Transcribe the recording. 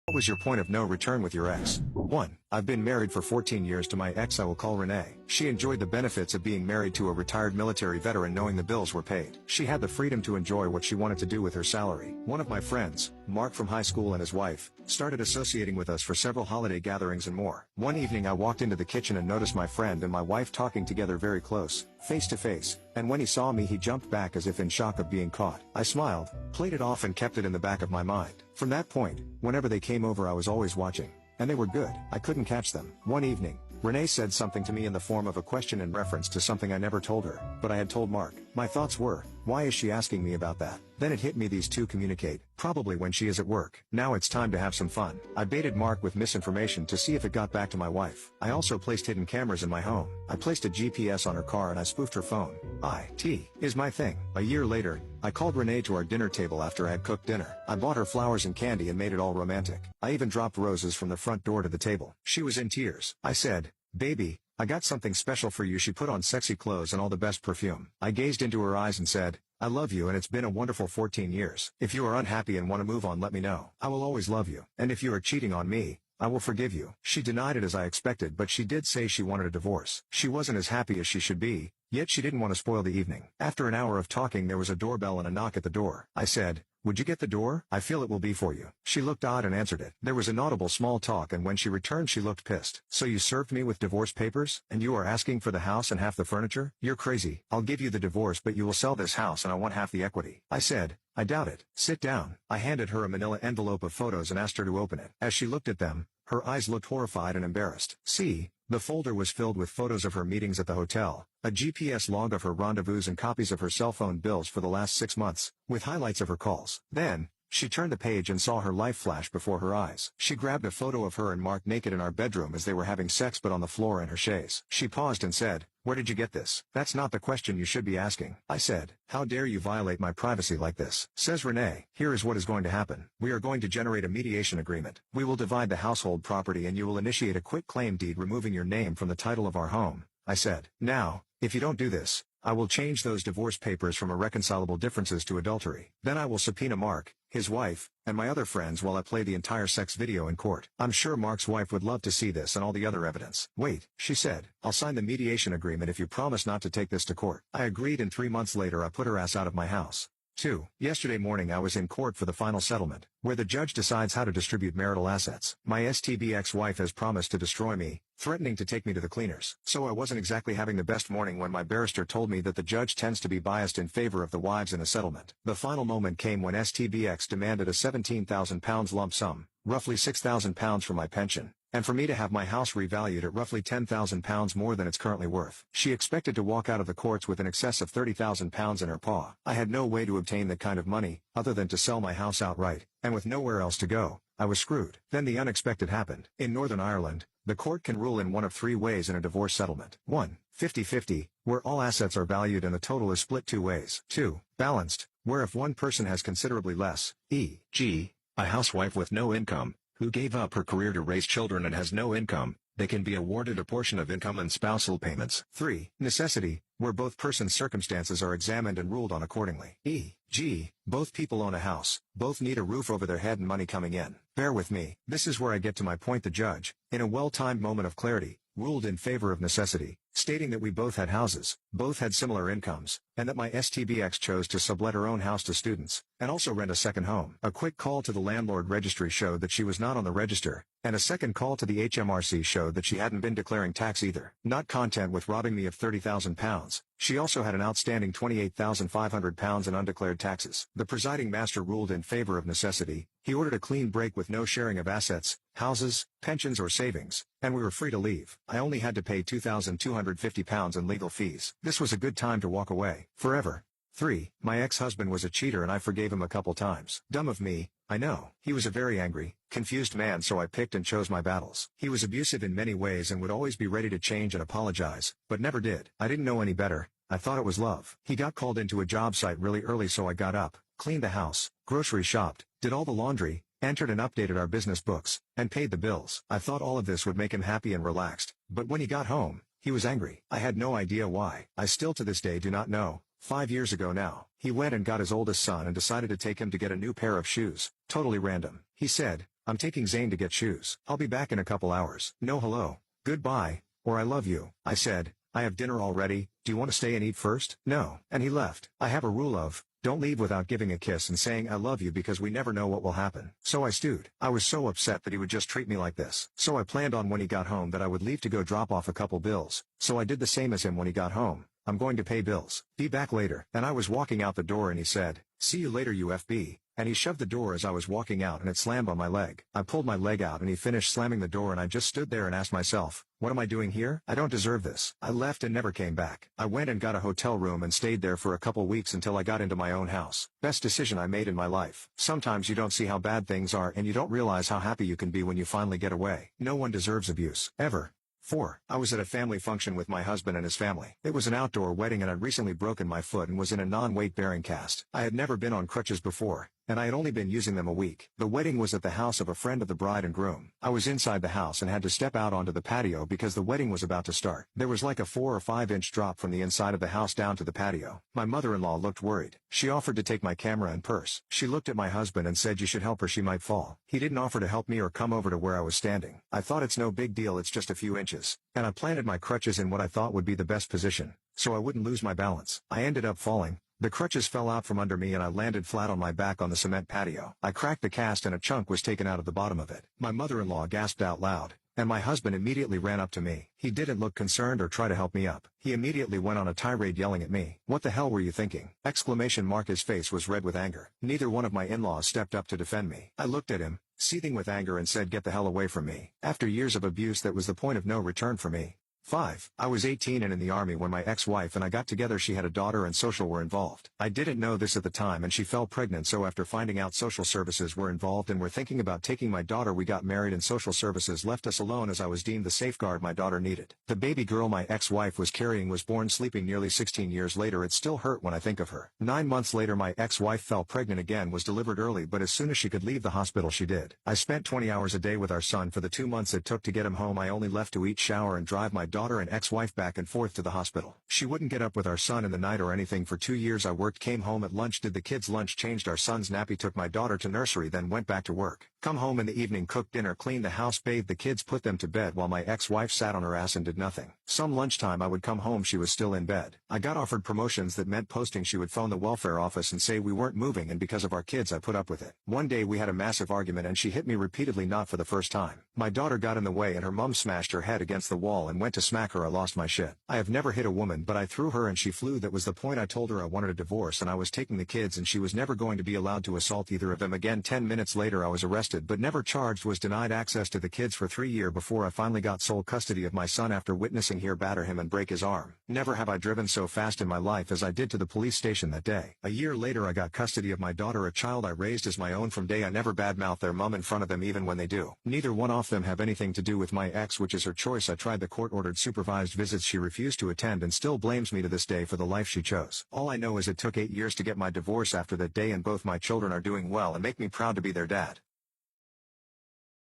What was your point of no return with your ex? 1. I've been married for 14 years to my ex I will call Renee. She enjoyed the benefits of being married to a retired military veteran knowing the bills were paid. She had the freedom to enjoy what she wanted to do with her salary. One of my friends, Mark from high school and his wife, started associating with us for several holiday gatherings and more. One evening I walked into the kitchen and noticed my friend and my wife talking together very close, face to face, and when he saw me he jumped back as if in shock of being caught. I smiled, played it off and kept it in the back of my mind. From that point, whenever they came over I was always watching. And they were good. I couldn't catch them. One evening, Renee said something to me in the form of a question in reference to something I never told her, but I had told Mark. My thoughts were, why is she asking me about that? Then it hit me these two communicate, probably when she is at work. Now it's time to have some fun. I baited Mark with misinformation to see if it got back to my wife. I also placed hidden cameras in my home. I placed a GPS on her car and I spoofed her phone. IT is my thing. A year later, I called Renee to our dinner table after I had cooked dinner. I bought her flowers and candy and made it all romantic. I even dropped roses from the front door to the table. She was in tears. I said, "Baby, I got something special for you." She put on sexy clothes and all the best perfume. I gazed into her eyes and said, "I love you and it's been a wonderful 14 years. If you are unhappy and want to move on, let me know. I will always love you. And if you are cheating on me, I will forgive you." She denied it as I expected, but she did say she wanted a divorce. She wasn't as happy as she should be, yet she didn't want to spoil the evening. After an hour of talking there was a doorbell and a knock at the door. I said, "Would you get the door? I feel it will be for you." She looked odd and answered it. There was inaudible small talk and when she returned she looked pissed. "So you served me with divorce papers? And you are asking for the house and half the furniture? You're crazy. I'll give you the divorce but you will sell this house and I want half the equity." I said, "I doubt it. Sit down." I handed her a manila envelope of photos and asked her to open it. As she looked at them, her eyes looked horrified and embarrassed. See, the folder was filled with photos of her meetings at the hotel, a GPS log of her rendezvous and copies of her cell phone bills for the last 6 months, with highlights of her calls. Then, she turned the page and saw her life flash before her eyes. She grabbed a photo of her and Mark naked in our bedroom as they were having sex but on the floor in her chaise. She paused and said, "Where did you get this?" "That's not the question you should be asking." I said, "How dare you violate my privacy like this?" Says Renee, "Here is what is going to happen. We are going to generate a mediation agreement. We will divide the household property and you will initiate a quit claim deed removing your name from the title of our home." I said, "Now, if you don't do this, I will change those divorce papers from irreconcilable differences to adultery. Then I will subpoena Mark, his wife, and my other friends while I play the entire sex video in court. I'm sure Mark's wife would love to see this and all the other evidence." "Wait," she said, "I'll sign the mediation agreement if you promise not to take this to court." I agreed and 3 months later I put her ass out of my house. 2. Yesterday morning I was in court for the final settlement, where the judge decides how to distribute marital assets. My STB ex-wife has promised to destroy me, threatening to take me to the cleaners. So I wasn't exactly having the best morning when my barrister told me that the judge tends to be biased in favor of the wives in a settlement. The final moment came when STBX demanded a £17,000 lump sum, roughly £6,000 for my pension, and for me to have my house revalued at roughly £10,000 more than it's currently worth. She expected to walk out of the courts with an excess of £30,000 in her paw. I had no way to obtain that kind of money, other than to sell my house outright, and with nowhere else to go, I was screwed. Then the unexpected happened. In Northern Ireland, the court can rule in one of 3 ways in a divorce settlement. 1. 50-50, where all assets are valued and the total is split 2 ways. 2. Balanced, where if one person has considerably less, e.g., a housewife with no income, who gave up her career to raise children and has no income, they can be awarded a portion of income and spousal payments. 3. Necessity, where both persons' circumstances are examined and ruled on accordingly. E.g., both people own a house, both need a roof over their head and money coming in. Bear with me, this is where I get to my point. The judge, in a well-timed moment of clarity, ruled in favor of necessity, stating that we both had houses, both had similar incomes, and that my STBX chose to sublet her own house to students, and also rent a second home. A quick call to the landlord registry showed that she was not on the register, and a second call to the HMRC showed that she hadn't been declaring tax either. Not content with robbing me of £30,000, she also had an outstanding £28,500 in undeclared taxes. The presiding master ruled in favor of necessity. He ordered a clean break with no sharing of assets, houses, pensions or savings, and we were free to leave. I only had to pay £2,250 in legal fees. This was a good time to walk away. Forever. 3. My ex-husband was a cheater and I forgave him a couple times. Dumb of me, I know. He was a very angry, confused man, so I picked and chose my battles. He was abusive in many ways and would always be ready to change and apologize, but never did. I didn't know any better. I thought it was love. He got called into a job site really early, so I got up, cleaned the house, grocery shopped, did all the laundry, entered and updated our business books, and paid the bills. I thought all of this would make him happy and relaxed, but when he got home, he was angry. I had no idea why. I still to this day do not know. 5 years ago now, he went and got his oldest son and decided to take him to get a new pair of shoes. Totally random. He said, I'm taking Zane to get shoes. I'll be back in a couple hours. No hello, goodbye, or I love you. I said, I have dinner already, do you want to stay and eat first? No. And he left. I have a rule of, don't leave without giving a kiss and saying I love you because we never know what will happen. So I stewed. I was so upset that he would just treat me like this. So I planned on when he got home that I would leave to go drop off a couple bills. So I did the same as him when he got home. I'm going to pay bills. Be back later. And I was walking out the door and he said, see you later UFB. And he shoved the door as I was walking out and it slammed on my leg. I pulled my leg out and he finished slamming the door and I just stood there and asked myself, what am I doing here? I don't deserve this. I left and never came back. I went and got a hotel room and stayed there for a couple weeks until I got into my own house. Best decision I made in my life. Sometimes you don't see how bad things are and you don't realize how happy you can be when you finally get away. No one deserves abuse. Ever. 4. I was at a family function with my husband and his family. It was an outdoor wedding and I'd recently broken my foot and was in a non-weight-bearing cast. I had never been on crutches before, and I had only been using them a week. The wedding was at the house of a friend of the bride and groom. I was inside the house and had to step out onto the patio because the wedding was about to start. There was like a 4 or 5 inch drop from the inside of the house down to the patio. My mother-in-law looked worried. She offered to take my camera and purse. She looked at my husband and said you should help her, she might fall. He didn't offer to help me or come over to where I was standing. I thought it's no big deal, it's just a few inches. And I planted my crutches in what I thought would be the best position, so I wouldn't lose my balance. I ended up falling. The crutches fell out from under me and I landed flat on my back on the cement patio. I cracked the cast and a chunk was taken out of the bottom of it. My mother-in-law gasped out loud, and my husband immediately ran up to me. He didn't look concerned or try to help me up. He immediately went on a tirade yelling at me. What the hell were you thinking? Exclamation mark. His face was red with anger. Neither one of my in-laws stepped up to defend me. I looked at him, seething with anger, and said, get the hell away from me. After years of abuse, that was the point of no return for me. 5. I was 18 and in the army when my ex-wife and I got together. She had a daughter and social were involved. I didn't know this at the time and she fell pregnant, so after finding out social services were involved and were thinking about taking my daughter, we got married and social services left us alone as I was deemed the safeguard my daughter needed. The baby girl my ex-wife was carrying was born sleeping nearly 16 years later. It still hurt when I think of her. 9 months later my ex-wife fell pregnant again, was delivered early, but as soon as she could leave the hospital she did. I spent 20 hours a day with our son for the 2 months it took to get him home. I only left to eat, shower and drive my daughter and ex-wife back and forth to the hospital. She wouldn't get up with our son in the night or anything. For 2 years I worked, came home at lunch, did the kids' lunch, changed our son's nappy, took my daughter to nursery, then went back to work. Come home in the evening, cooked dinner, cleaned the house, bathed the kids, put them to bed while my ex-wife sat on her ass and did nothing. Some lunchtime I would come home, she was still in bed. I got offered promotions that meant posting. She would phone the welfare office and say we weren't moving, and because of our kids I put up with it. One day we had a massive argument and she hit me repeatedly, not for the first time. My daughter got in the way and her mom smashed her head against the wall and went to smack her. I lost my shit. I have never hit a woman, but I threw her and she flew. That was the point. I told her I wanted a divorce and I was taking the kids and she was never going to be allowed to assault either of them again. 10 minutes later I was arrested but never charged, was denied access to the kids for 3 years before I finally got sole custody of my son after witnessing her batter him and break his arm. Never have I driven so fast in my life as I did to the police station that day. A year later I got custody of my daughter, a child I raised as my own from day. I never badmouth their mom in front of them even when they do. Neither one of them have anything to do with my ex, which is her choice. I tried the court-ordered supervised visits she refused to attend and still blames me to this day for the life she chose. All I know is it took 8 years to get my divorce after that day and both my children are doing well and make me proud to be their dad.